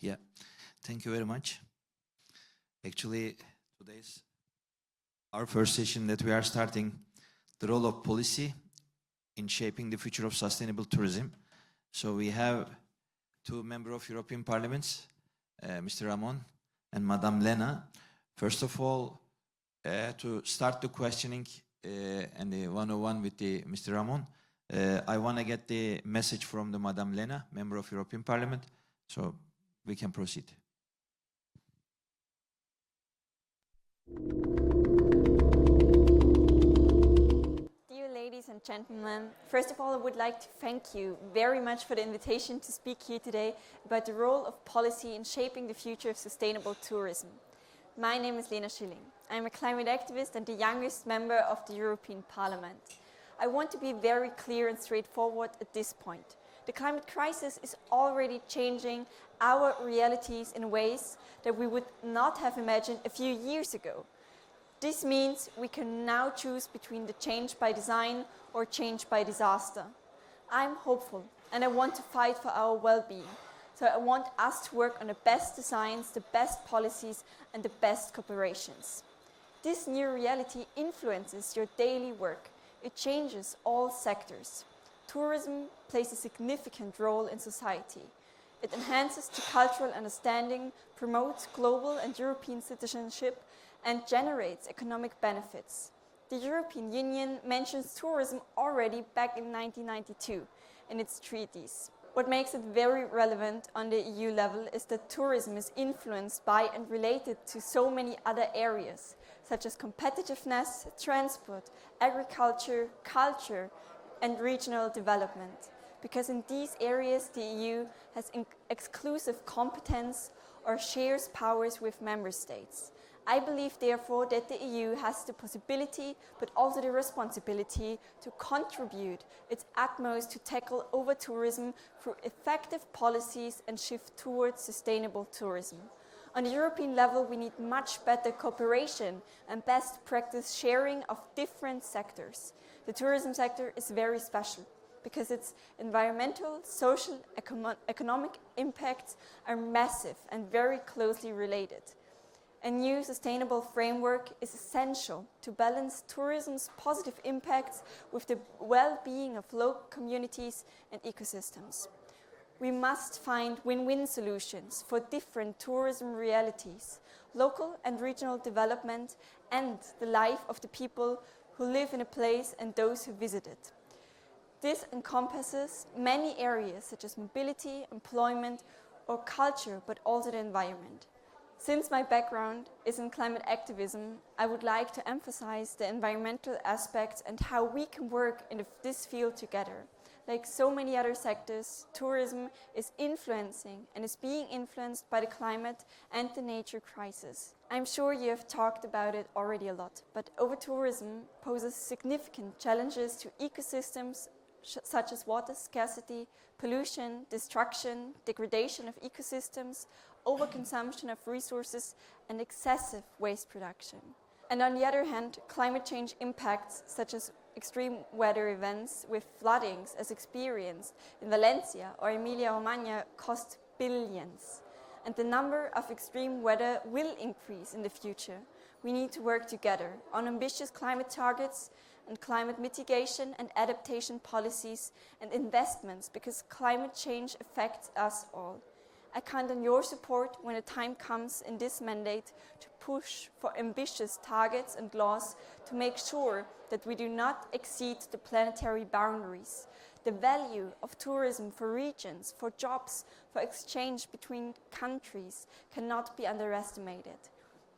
Yeah, thank you very much. Actually, today's our first session that we are starting, the role of policy in shaping the future of sustainable tourism. So we have two members of European Parliament, Mr. Ramón and Madame Lena. First of all, to start the questioning and the one-on-one with Mr. Ramón, I want to get the message from the Madame Lena, member of European Parliament, so we can proceed. Dear ladies and gentlemen, first of all, I would like to thank you very much for the invitation to speak here today about the role of policy in shaping the future of sustainable tourism. My name is Lena SCHILLING. I'm a climate activist and the youngest member of the European Parliament. I want to be very clear and straightforward at this point. The climate crisis is already changing our realities in ways that we would not have imagined a few years ago. This means we can now choose between the change by design or change by disaster. I'm hopeful and I want to fight for our well-being. So I want us to work on the best designs, the best policies and the best cooperations. This new reality influences your daily work. It changes all sectors. Tourism plays a significant role in society. It enhances the cultural understanding, promotes global and European citizenship, and generates economic benefits. The European Union mentions tourism already back in 1992 in its treaties. What makes it very relevant on the EU level is that tourism is influenced by and related to so many other areas, such as competitiveness, transport, agriculture, culture, and regional development. Because in these areas the EU has exclusive competence or shares powers with member states. I believe therefore that the EU has the possibility but also the responsibility to contribute its utmost to tackle over-tourism through effective policies and shift towards sustainable tourism. On the European level, we need much better cooperation and best practice sharing of different sectors. The tourism sector is very special because its environmental, social, economic impacts are massive and very closely related. A new sustainable framework is essential to balance tourism's positive impacts with the well-being of local communities and ecosystems. We must find win-win solutions for different tourism realities, local and regional development, and the life of the people who live in a place and those who visit it. This encompasses many areas such as mobility, employment, or culture, but also the environment. Since my background is in climate activism, I would like to emphasize the environmental aspects and how we can work in this field together. Like so many other sectors, tourism is influencing and is being influenced by the climate and the nature crisis. I'm sure you have talked about it already a lot, but over-tourism poses significant challenges to ecosystems such as water scarcity, pollution, destruction, degradation of ecosystems, overconsumption of resources, and excessive waste production. And on the other hand, climate change impacts such as extreme weather events with floodings as experienced in Valencia or Emilia-Romagna cost billions. And the number of extreme weather will increase in the future. We need to work together on ambitious climate targets and climate mitigation and adaptation policies and investments because climate change affects us all. I count on your support when the time comes in this mandate to push for ambitious targets and laws to make sure that we do not exceed the planetary boundaries. The value of tourism for regions, for jobs, for exchange between countries cannot be underestimated.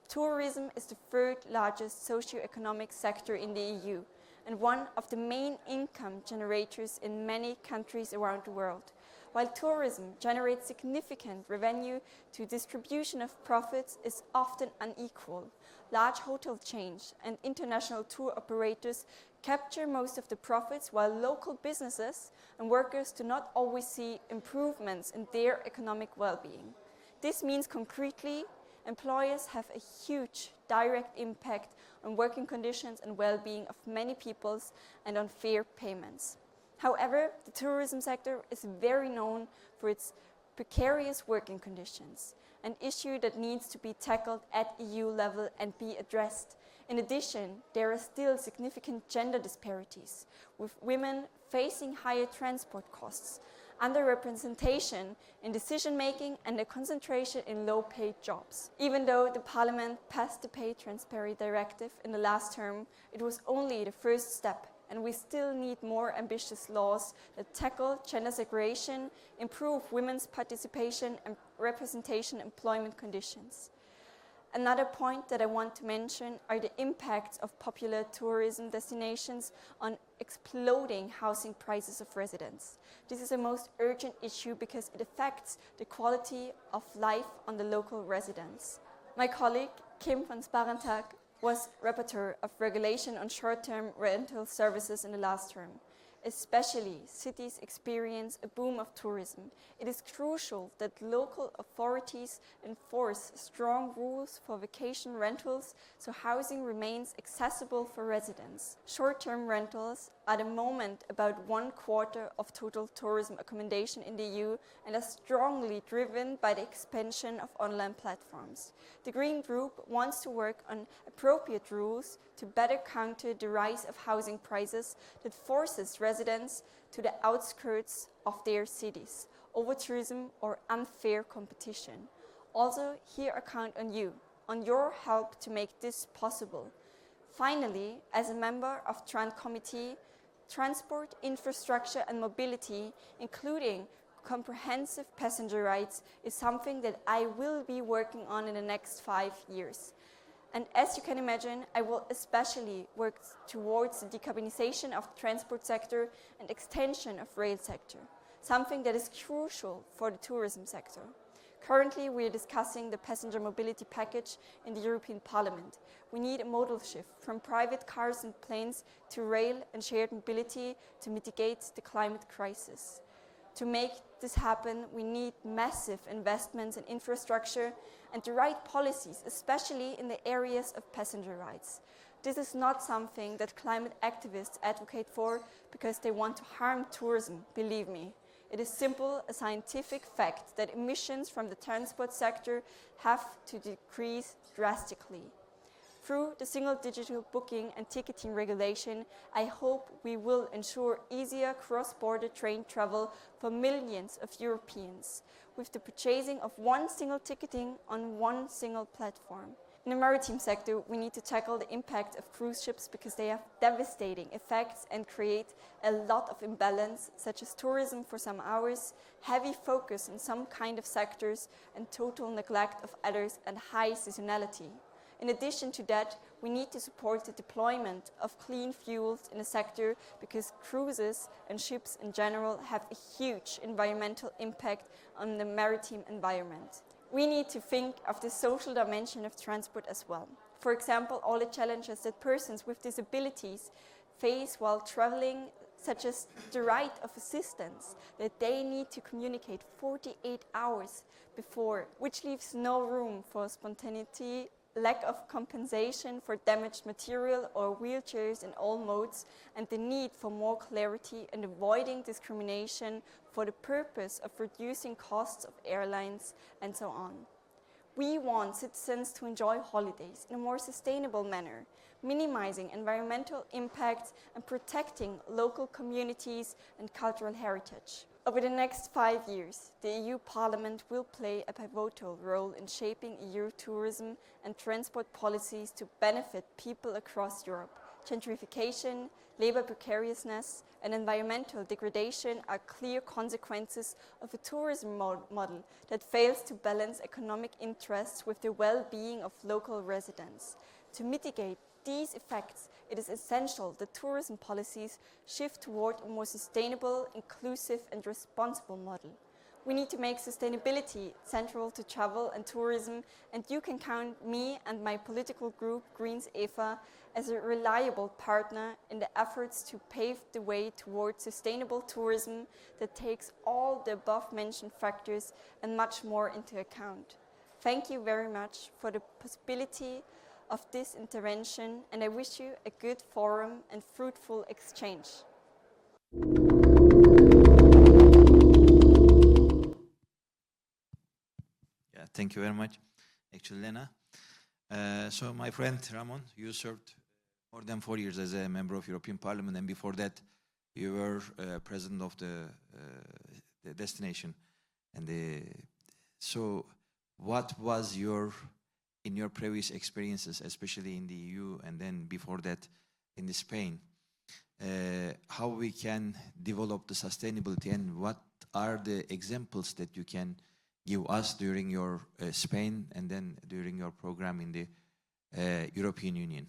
Tourism is the third largest socio-economic sector in the EU and one of the main income generators in many countries around the world. While tourism generates significant revenue, the distribution of profits is often unequal. Large hotel chains and international tour operators capture most of the profits, while local businesses and workers do not always see improvements in their economic well-being. This means concretely, employers have a huge direct impact on working conditions and well-being of many peoples and on fair payments. However, the tourism sector is very known for its precarious working conditions, an issue that needs to be tackled at EU level and be addressed. In addition, there are still significant gender disparities, with women facing higher transport costs, underrepresentation in decision-making and a concentration in low-paid jobs. Even though the Parliament passed the Pay Transparency Directive in the last term, it was only the first step, and we still need more ambitious laws that tackle gender segregation, improve women's participation and representation in employment conditions. Another point that I want to mention are the impacts of popular tourism destinations on exploding housing prices of residents. This is a most urgent issue because it affects the quality of life on the local residents. My colleague, Kim van Sparentag, was rapporteur of regulation on short-term rental services in the last term. Especially cities experience a boom of tourism. It is crucial that local authorities enforce strong rules for vacation rentals so housing remains accessible for residents. Short-term rentals are at the moment about 1/4 of total tourism accommodation in the EU and are strongly driven by the expansion of online platforms. The Green Group wants to work on appropriate rules to better counter the rise of housing prices that forces residents to the outskirts of their cities, over-tourism or unfair competition. Also, here I count on you, on your help to make this possible. Finally, as a member of Trans Committee, transport, infrastructure and mobility, including comprehensive passenger rights, is something that I will be working on in the next 5 years. And as you can imagine, I will especially work towards the decarbonization of the transport sector and extension of rail sector, something that is crucial for the tourism sector. Currently, we are discussing the passenger mobility package in the European Parliament. We need a modal shift from private cars and planes to rail and shared mobility to mitigate the climate crisis. To make this happen, we need massive investments in infrastructure and the right policies, especially in the areas of passenger rights. This is not something that climate activists advocate for because they want to harm tourism, believe me. It is simple a scientific fact that emissions from the transport sector have to decrease drastically. Through the single digital booking and ticketing regulation, I hope we will ensure easier cross-border train travel for millions of Europeans, with the purchasing of one single ticketing on one single platform. In the maritime sector, we need to tackle the impact of cruise ships because they have devastating effects and create a lot of imbalance, such as tourism for some hours, heavy focus on some kind of sectors, and total neglect of others and high seasonality. In addition to that, we need to support the deployment of clean fuels in the sector because cruises and ships in general have a huge environmental impact on the maritime environment. We need to think of the social dimension of transport as well. For example, all the challenges that persons with disabilities face while traveling, such as the right of assistance, that they need to communicate 48 hours before, which leaves no room for spontaneity, lack of compensation for damaged material or wheelchairs in all modes, and the need for more clarity and avoiding discrimination for the purpose of reducing costs of airlines and so on. We want citizens to enjoy holidays in a more sustainable manner, minimizing environmental impacts and protecting local communities and cultural heritage. Over the next 5 years, the EU Parliament will play a pivotal role in shaping EU tourism and transport policies to benefit people across Europe. Gentrification, labor precariousness, and environmental degradation are clear consequences of a tourism model that fails to balance economic interests with the well-being of local residents. To mitigate these effects, it is essential that tourism policies shift toward a more sustainable, inclusive and responsible model. We need to make sustainability central to travel and tourism, and you can count me and my political group, Greens EFA, as a reliable partner in the efforts to pave the way towards sustainable tourism that takes all the above-mentioned factors and much more into account. Thank you very much for the possibility of this intervention, and I wish you a good forum and fruitful exchange. Thank you very much. Actually, Lena. So my friend Ramón, you served more than 4 years as a member of European Parliament, and before that, you were president of the destination. And so, what was in your previous experiences, especially in the EU, and then before that in the Spain, how we can develop the sustainability, and what are the examples that you can give us during your Spain and then during your program in the European Union?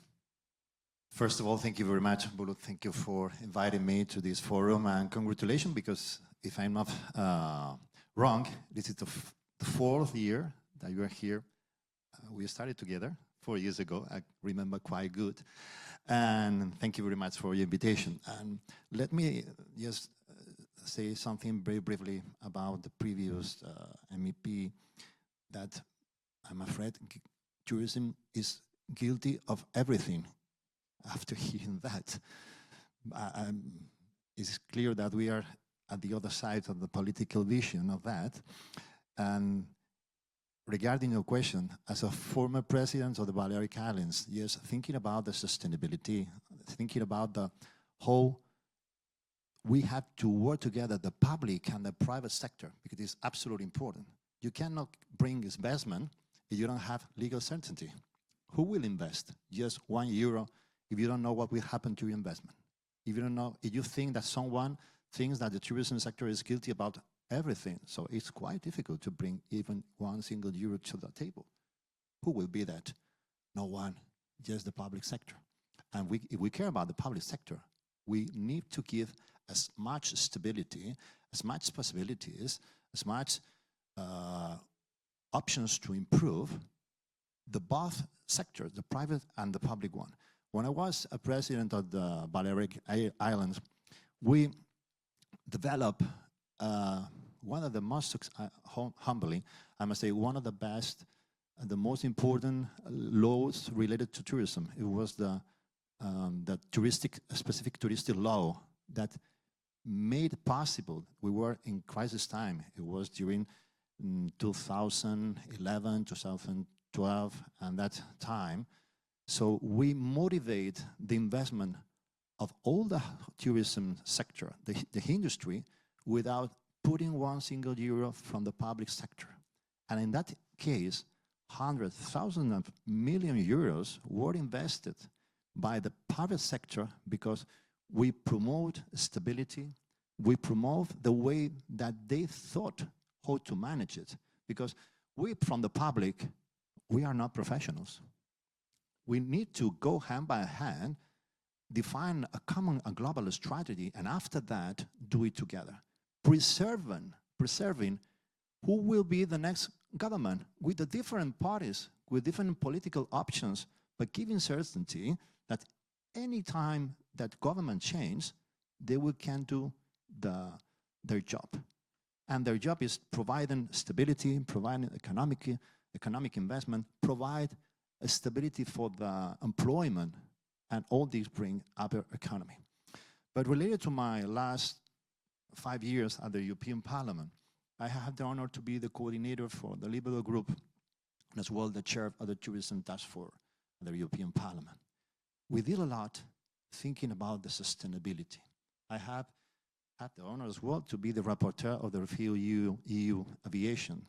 First of all, thank you very much, Bulut. Thank you for inviting me to this forum, and congratulations, because if I'm not wrong, this is the fourth year that you are here. We started together 4 years ago. I remember quite good. And thank you very much for your invitation. And let me just say something very briefly about the previous MEP, that I'm afraid tourism is guilty of everything. After hearing that, it's clear that we are at the other side of the political vision of that. And regarding your question, as a former president of the Balearic Islands, yes, thinking about the sustainability, thinking about the whole, we have to work together, the public and the private sector, because it's absolutely important. You cannot bring investment if you don't have legal certainty. Who will invest just €1 if you don't know what will happen to your investment? If you don't know, if you think that someone thinks that the tourism sector is guilty about everything, so it's quite difficult to bring even €1 to the table. Who will be that? No one, just the public sector. And if we care about the public sector, we need to give as much stability, as much possibilities, as much options to improve the both sectors, the private and the public one. When I was a president of the Balearic Islands, we developed one of the most, humbly, I must say, one of the best, the most important laws related to tourism. It was the specific touristic law that made possible. We were in crisis time. It was during 2011, 2012, and that time. So we motivate the investment of all the tourism sector, the industry, without putting €1 from the public sector. And in that case, hundreds, thousands of €1 were invested by the private sector, because we promote stability, we promote the way that they thought how to manage it. Because we, from the public, we are not professionals. We need to go hand by hand, define a common, a global strategy, and after that, do it together. Preserving who will be the next government with the different parties, with different political options, but giving certainty that any time that government changes, they can do their job. And their job is providing stability, providing economic investment, provide a stability for the employment, and all these bring up our economy. But related to my last 5 years at the European Parliament, I have the honor to be the coordinator for the Liberal Group, and as well the chair of the Tourism Task Force at the European Parliament. We did a lot thinking about the sustainability. I have had the honor as well to be the rapporteur of the EU aviation,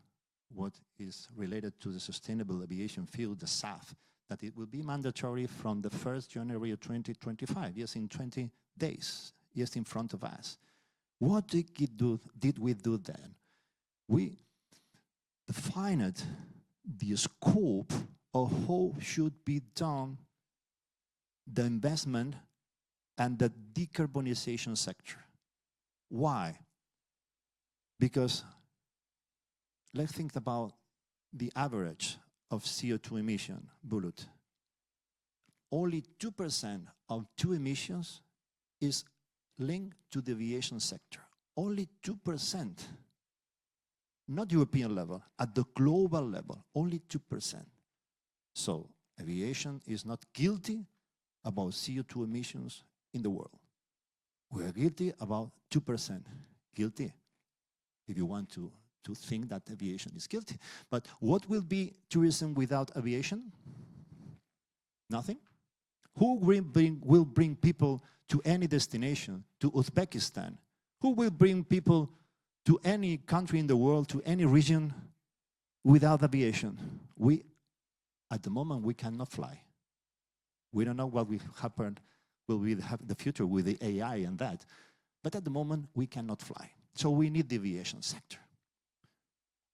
what is related to the sustainable aviation field, the SAF, that it will be mandatory from the 1st January of 2025, yes, in 20 days, yes, in front of us. What did we do then? We defined the scope of how should be done the investment and the decarbonization sector. Why? Because let's think about the average of CO2 emission, Bulut. Only 2% of CO2 emissions is linked to the aviation sector. Only 2%. Not European level, at the global level, only 2%. So aviation is not guilty about CO2 emissions in the world. We are guilty about 2%. Guilty. If you want to to think that aviation is guilty. But what will be tourism without aviation? Nothing. Who will bring people to any destination, to Uzbekistan? Who will bring people to any country in the world, to any region without aviation? At the moment, we cannot fly. We don't know what will happen, the future with the AI and that. But at the moment, we cannot fly. So we need the aviation sector.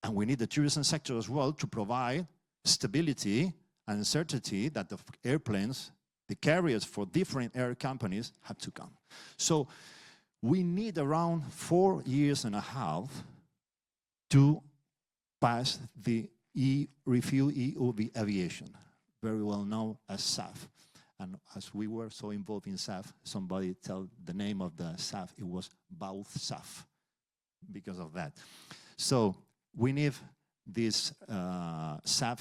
And we need the tourism sector as well to provide stability and certainty that the airplanes, the carriers for different air companies have to come. So we need around 4.5 years to pass the refuel EU aviation, very well known as SAF. And as we were so involved in SAF, somebody tell the name of the SAF, it was Bauzá, because of that. So we need these SAF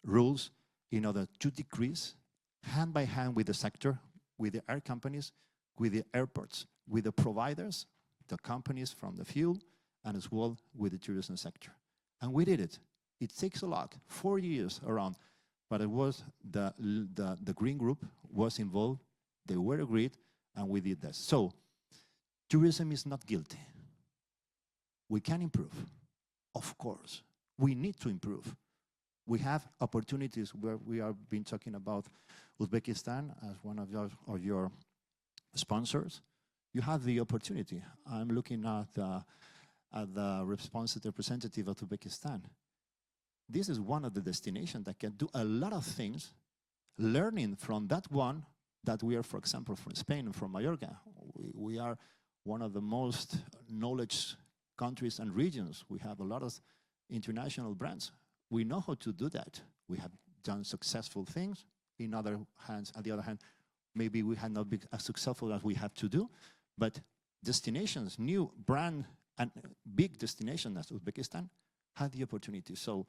rules in order to decrease, hand by hand with the sector, with the air companies, with the airports, with the providers, the companies from the fuel, and as well with the tourism sector. And we did it. It takes a lot, 4 years around, but it was the Green Group was involved, they were agreed, and we did this. So tourism is not guilty. We can improve, of course. We need to improve. We have opportunities where we have been talking about Uzbekistan as one of your sponsors. You have the opportunity. I'm looking at the representative of Uzbekistan. This is one of the destinations that can do a lot of things, learning from that one that we are, for example, from Spain and from Mallorca. We are one of the most knowledge countries and regions. We have a lot of international brands. We know how to do that. We have done successful things. On the other hand, maybe we have not been as successful as we have to do, but destinations, new brand and big destinations as Uzbekistan had the opportunity. So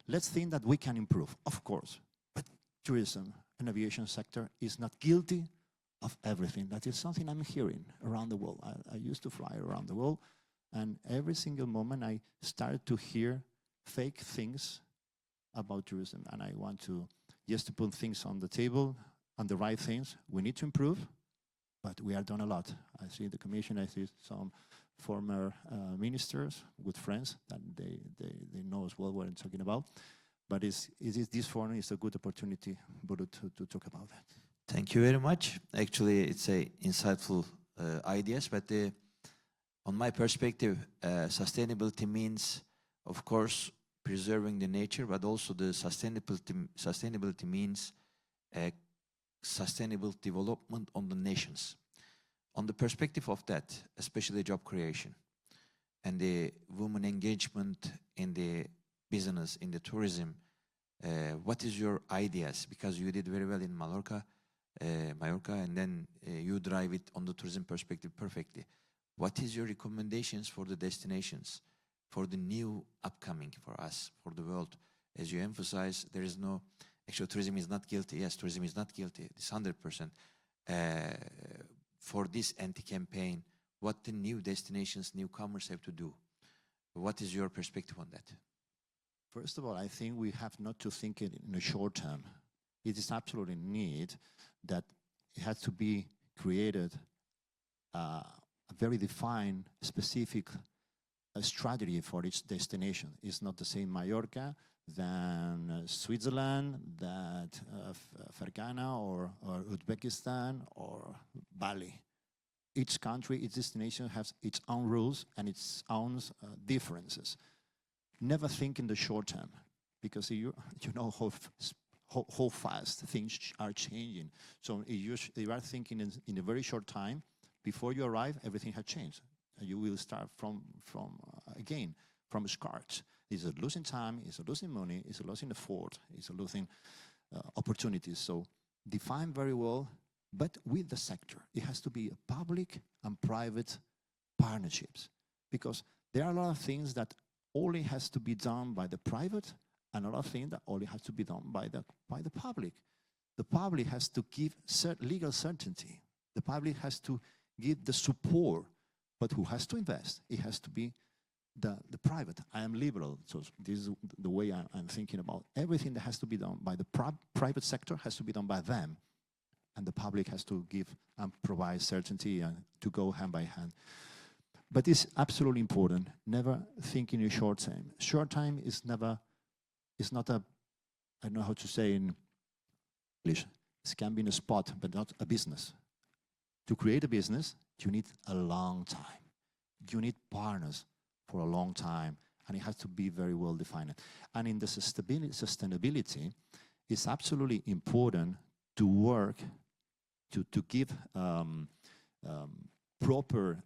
let's think that we can improve, of course, but tourism and aviation sector is not guilty of everything. That is something I'm hearing around the world. I used to fly around the world, and every single moment I started to hear fake things about tourism, and I want to just to put things on the table and the right things. We need to improve, but we have done a lot. I see the commission, I see some former ministers, good friends, that they know as well what I'm talking about. But this forum is a good opportunity, Bulut, to talk about that. Thank you very much. Actually, it's a insightful ideas, but on my perspective, sustainability means, of course, preserving the nature, but also the sustainability means sustainable development on the nations. On the perspective of that, especially job creation and the women engagement in the business, in the tourism, what is your ideas? Because you did very well in Mallorca, and then you drive it on the tourism perspective perfectly. What is your recommendations for the destinations, for the new upcoming for us, for the world? As you emphasize, there is no, actually tourism is not guilty. Yes, tourism is not guilty, it's 100%. For this anti-campaign, what the new destinations, newcomers have to do? What is your perspective on that? First of all, I think we have not to think it in a short term. It is absolutely need that it has to be created a very defined, specific strategy for each destination. It's not the same Mallorca than Switzerland, that Fergana or Uzbekistan or Bali. Each country, each destination has its own rules and its own differences. Never think in the short term, because you know how fast things are changing. So if you are thinking in a very short time, before you arrive, everything has changed. You will start from scratch. It's a losing time, it's a losing money, it's a losing effort, it's a losing opportunities. So define very well, but with the sector. It has to be a public and private partnerships, because there are a lot of things that only has to be done by the private, and a lot of things that only has to be done by the public. The public has to give legal certainty. The public has to give the support, but who has to invest? It has to be the private. I am liberal, so this is the way I'm thinking about everything that has to be done by the private sector has to be done by them, and the public has to give and provide certainty and to go hand by hand. But it's absolutely important. Never think in a short time. Short time is not a, I don't know how to say in English. It can be in a spot, but not a business. To create a business, you need a long time. You need partners for a long time, and it has to be very well defined. And in the sustainability, it's absolutely important to work to give proper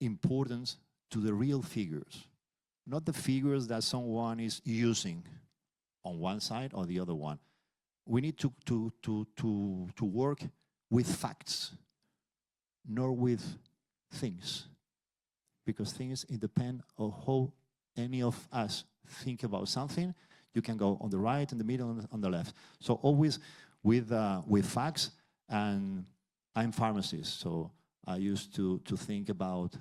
importance to the real figures, not the figures that someone is using on one side or the other one. We need to work with facts, nor with things, because things, it depends on how any of us think about something. You can go on the right, in the middle, on the left. So always with facts. And I'm pharmacist, so I used to think about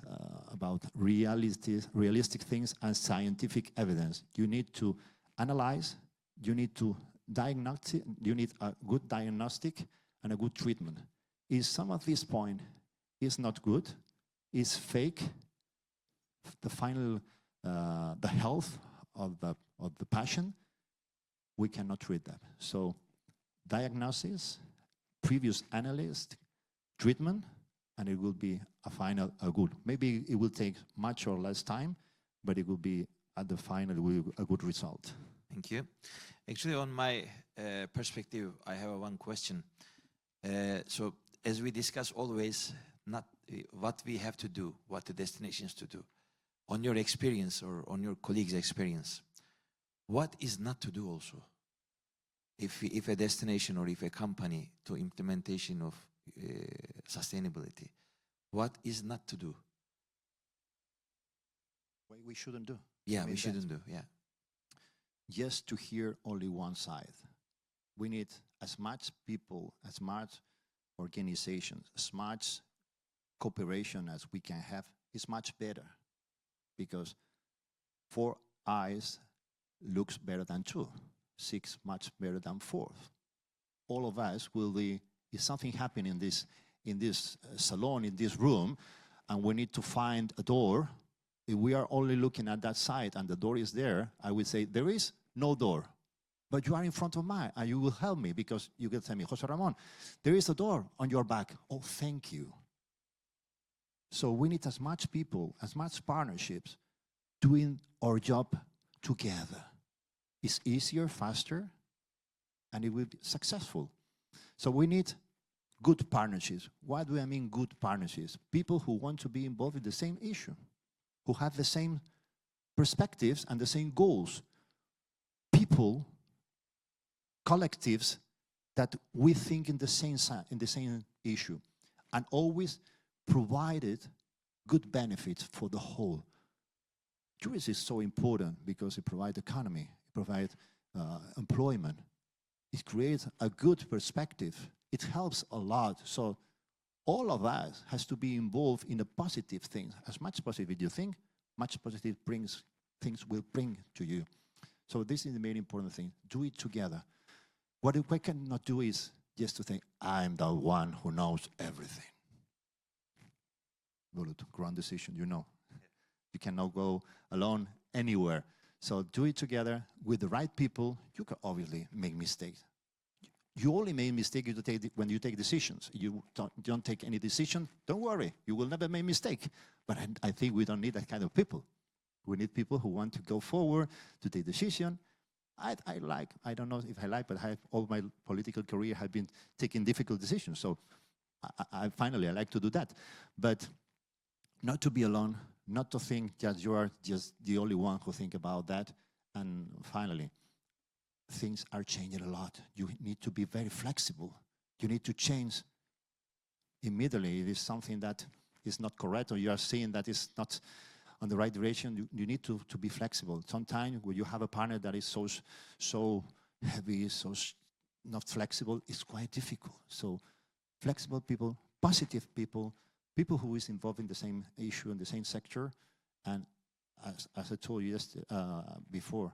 realistic things and scientific evidence. You need to analyze, you need to diagnose, you need a good diagnostic and a good treatment. If some of this point is not good, is fake, the final, the health of the patient, we cannot treat that. So diagnosis, previous analyst, treatment, and it will be a good. Maybe it will take much or less time, but it will be at the final a good result. Thank you. Actually, on my perspective, I have one question. So as we discuss always, not what we have to do, what the destinations to do. On your experience or on your colleagues' experience, what is not to do also? If a destination or if a company to implementation of sustainability, what is not to do? What we shouldn't do. Yeah, we shouldn't do, yeah. Just to hear only one side. We need as much people, as much organizations, as much cooperation as we can have. Is much better, because 4 eyes looks better than 2. 6 much better than 4. All of us will be, if something happened in this salon, in this room, and we need to find a door, if we are only looking at that side and the door is there, I would say, there is no door. But you are in front of mine, and you will help me, because you can tell me, José Ramón, there is a door on your back. Oh, thank you. So we need as much people, as much partnerships, doing our job together. It's easier, faster, and it will be successful. So we need good partnerships. What do I mean good partnerships? People who want to be involved in the same issue, who have the same perspectives and the same goals. People, collectives, that we think in the same issue, and always provided good benefits for the whole. Tourism is so important because it provides economy, it provides employment, it creates a good perspective, it helps a lot. So all of us has to be involved in the positive things. As much positive you think, much positive things will bring to you. So this is the main important thing. Do it together. What we cannot do is just to think, I'm the one who knows everything. Bulut, grand decision, you know. You cannot go alone anywhere. So do it together with the right people. You can obviously make mistakes. You only make mistakes when you take decisions. You don't take any decision, don't worry. You will never make a mistake. But I think we don't need that kind of people. We need people who want to go forward, to take decision. I don't know if I like, but all my political career have been taking difficult decisions. So I finally like to do that. But not to be alone, not to think that you are just the only one who think about that. And finally, things are changing a lot. You need to be very flexible. You need to change immediately. It is something that is not correct, or you are seeing that is not on the right direction. You need to be flexible. Sometimes when you have a partner that is so heavy, so not flexible, it's quite difficult. So flexible people, positive people, people who is involved in the same issue, in the same sector, and as I told you before,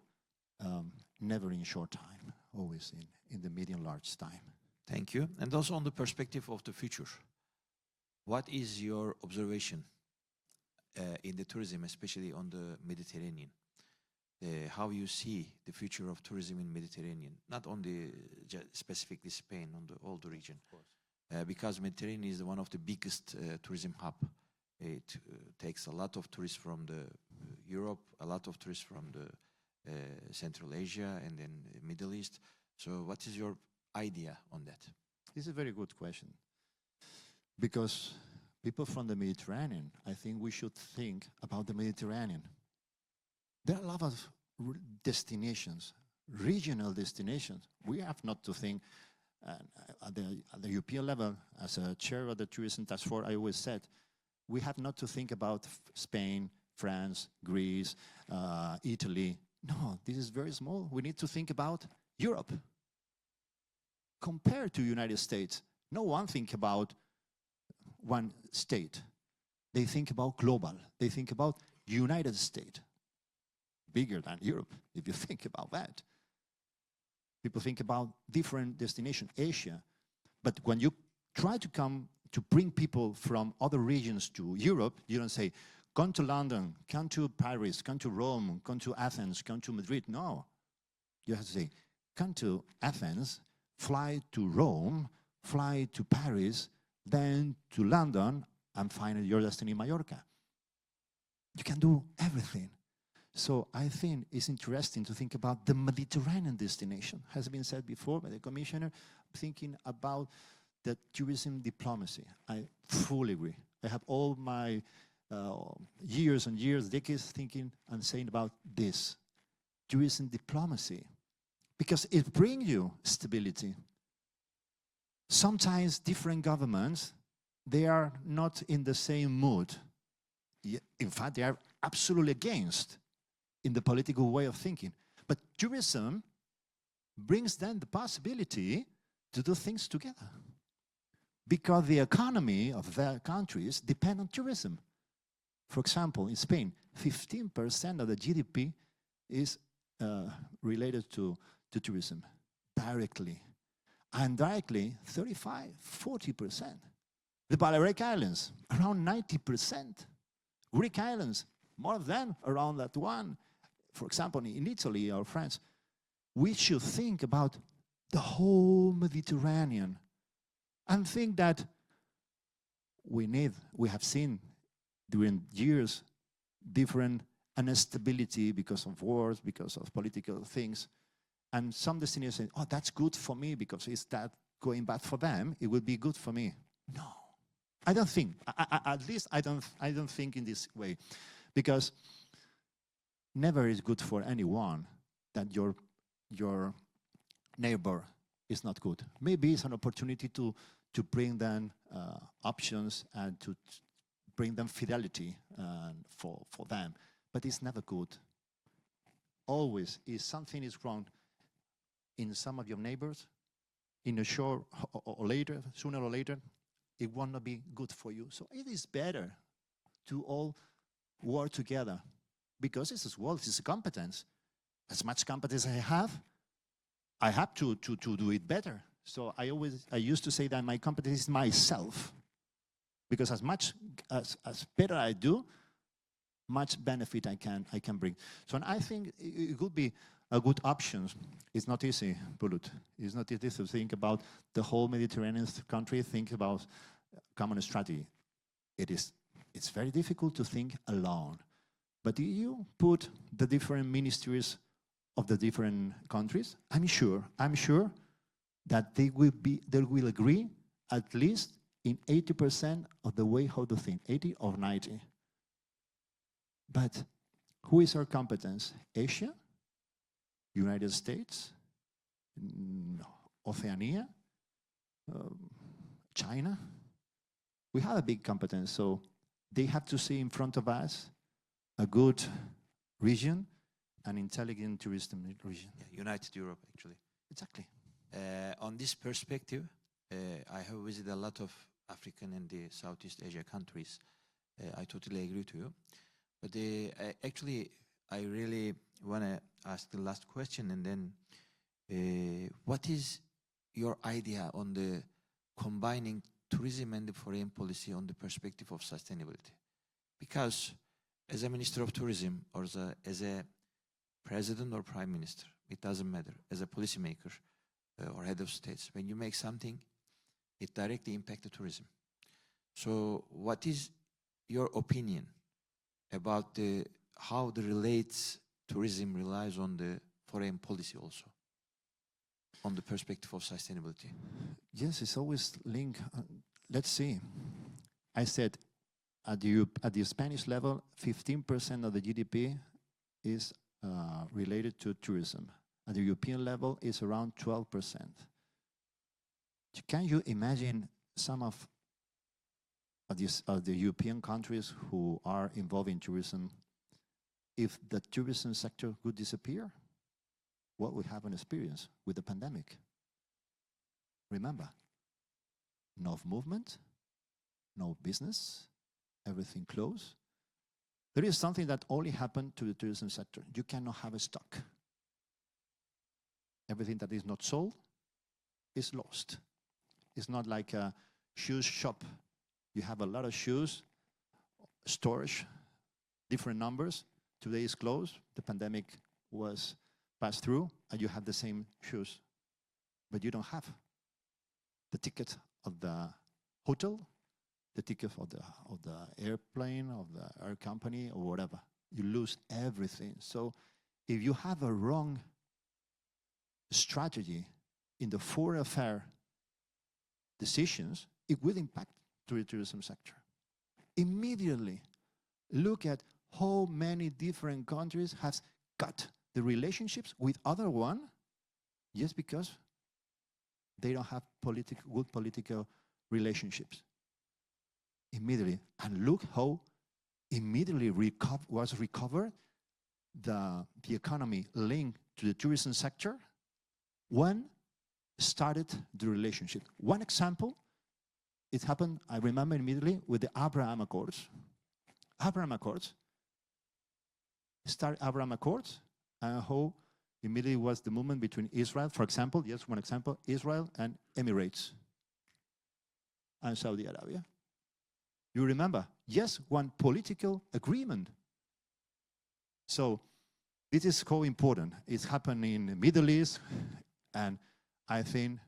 never in short time, always in the medium large time. Thank you. And also on the perspective of the future, what is your observation in the tourism, especially on the Mediterranean? How you see the future of tourism in Mediterranean, not only specifically Spain, on the all the region, because Mediterranean is one of the biggest tourism hub. It takes a lot of tourists from the Europe, a lot of tourists from the Central Asia, and then the Middle East. So, what is your idea on that? This is a very good question, because people from the Mediterranean, I think we should think about the Mediterranean. There are a lot of destinations, regional destinations. We have not to think at the European level, as a chair of the Tourism Task Force, I always said, we have not to think about Spain, France, Greece, Italy. No, this is very small. We need to think about Europe. Compared to United States, no one think about one state. They think about global. They think about United States. Bigger than Europe, if you think about that. People think about different destinations, Asia. But when you try to bring people from other regions to Europe, you don't say, come to London, come to Paris, come to Rome, come to Athens, come to Madrid. No. You have to say, come to Athens, fly to Rome, fly to Paris, then to London, and finally your destiny in Mallorca. You can do everything. So I think it's interesting to think about the Mediterranean destination. Has been said before by the Commissioner, thinking about the tourism diplomacy. I fully agree. I have all my years and years, decades thinking and saying about this, tourism diplomacy, because it brings you stability. Sometimes different governments, they are not in the same mood. In fact, they are absolutely against in the political way of thinking. But tourism brings then the possibility to do things together. Because the economy of their countries depend on tourism. For example, in Spain, 15% of the GDP is related to tourism, directly. And directly, 35, 40%. The Balearic Islands, around 90%. Greek islands, more than around that one. For example, in Italy or France, we should think about the whole Mediterranean and think that we have seen during years different instability because of wars, because of political things. And some destinations say, oh, that's good for me because is that going bad for them? It would be good for me. No, I don't think. At least I don't think in this way, because never is good for anyone that your neighbor is not good. Maybe it's an opportunity to bring them options and to bring them fidelity for them. But it's never good. Always, if something is wrong in some of your neighbors, in a short or later, sooner or later, it will not be good for you. So it is better to all work together, because it's as well, it's a competence. As much competence I have to do it better. So I used to say that my competence is myself, because as much as better I do, much benefit I can bring. So I think it could be a good option. It's not easy, Bulut. It's not easy to think about the whole Mediterranean country, think about common strategy. It's very difficult to think alone. But if you put the different ministries of the different countries, I'm sure that they will agree at least in 80% of the way how to think, 80 or 90. But who is our competence? Asia? United States? Oceania? China? We have a big competence, so they have to see in front of us a good region, an intelligent tourism region. Yeah, United Europe, actually. Exactly. On this perspective, I have visited a lot of African and the Southeast Asia countries. I totally agree to you. But actually, I really want to ask the last question, and then what is your idea on the combining tourism and the foreign policy on the perspective of sustainability? Because as a Minister of Tourism or as a President or Prime Minister, it doesn't matter, as a policymaker or head of states, when you make something, it directly impacts the tourism. So what is your opinion about how the relates tourism relies on the foreign policy also, on the perspective of sustainability? Yes, it's always linked. Let's see. I said at the Spanish level, 15% of the GDP is related to tourism. At the European level, it's around 12%. Can you imagine some of the European countries who are involved in tourism, if the tourism sector would disappear? What we have an experience with the pandemic. Remember, no movement, no business, everything closed. There is something that only happened to the tourism sector. You cannot have a stock. Everything that is not sold is lost. It's not like a shoes shop. You have a lot of shoes, storage, different numbers. Today is closed. The pandemic was passed through, and you have the same shoes. But you don't have the ticket of the hotel, the ticket of the airplane, of the air company, or whatever. You lose everything. So if you have a wrong strategy in the foreign affair decisions, it will impact the tourism sector. Immediately, look at how many different countries have cut the relationships with other one just because they don't have good political relationships. Immediately, and look how immediately was recovered the economy linked to the tourism sector when started the relationship. One example, it happened, I remember immediately, with the Abraham Accords. Abraham Accords, and how immediately was the movement between Israel, for example, yes, one example, Israel and Emirates and Saudi Arabia. You remember, yes, one political agreement. So this is so important. It's happening in the Middle East, and I think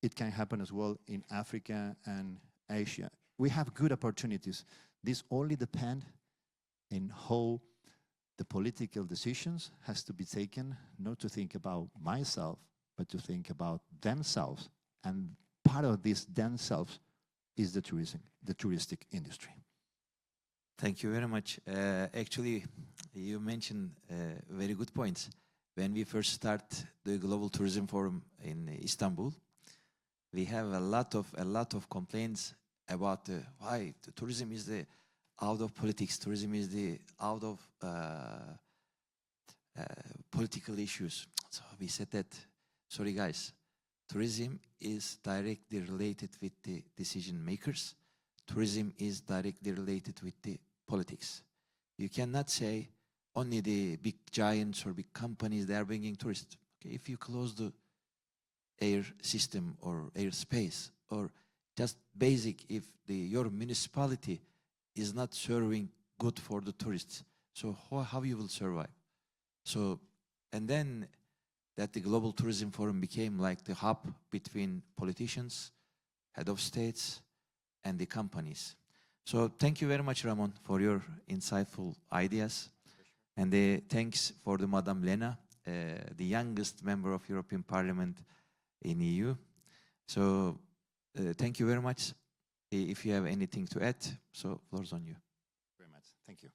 it can happen as well in Africa and Asia. We have good opportunities. This only depends on how the political decisions has to be taken, not to think about myself, but to think about themselves. And part of this themselves is the touristic industry. Thank you very much. Actually, you mentioned very good points. When we first start the Global Tourism Forum in Istanbul, we have a lot of complaints about why the tourism is the out of politics. Tourism is the out of political issues. So we said that, sorry guys, tourism is directly related with the decision makers. Tourism is directly related with the politics. You cannot say only the big giants or big companies, they are bringing tourists. Okay, if you close the air system or airspace, or just basic, if your municipality is not serving good for the tourists, so how you will survive? So, and then that the Global Tourism Forum became like the hub between politicians, head of states, and the companies. So thank you very much, Ramón, for your insightful ideas. And thanks for the Madame Lena, the youngest member of European Parliament in EU. So thank you very much. If you have anything to add, so floor's on you. Very much. Thank you.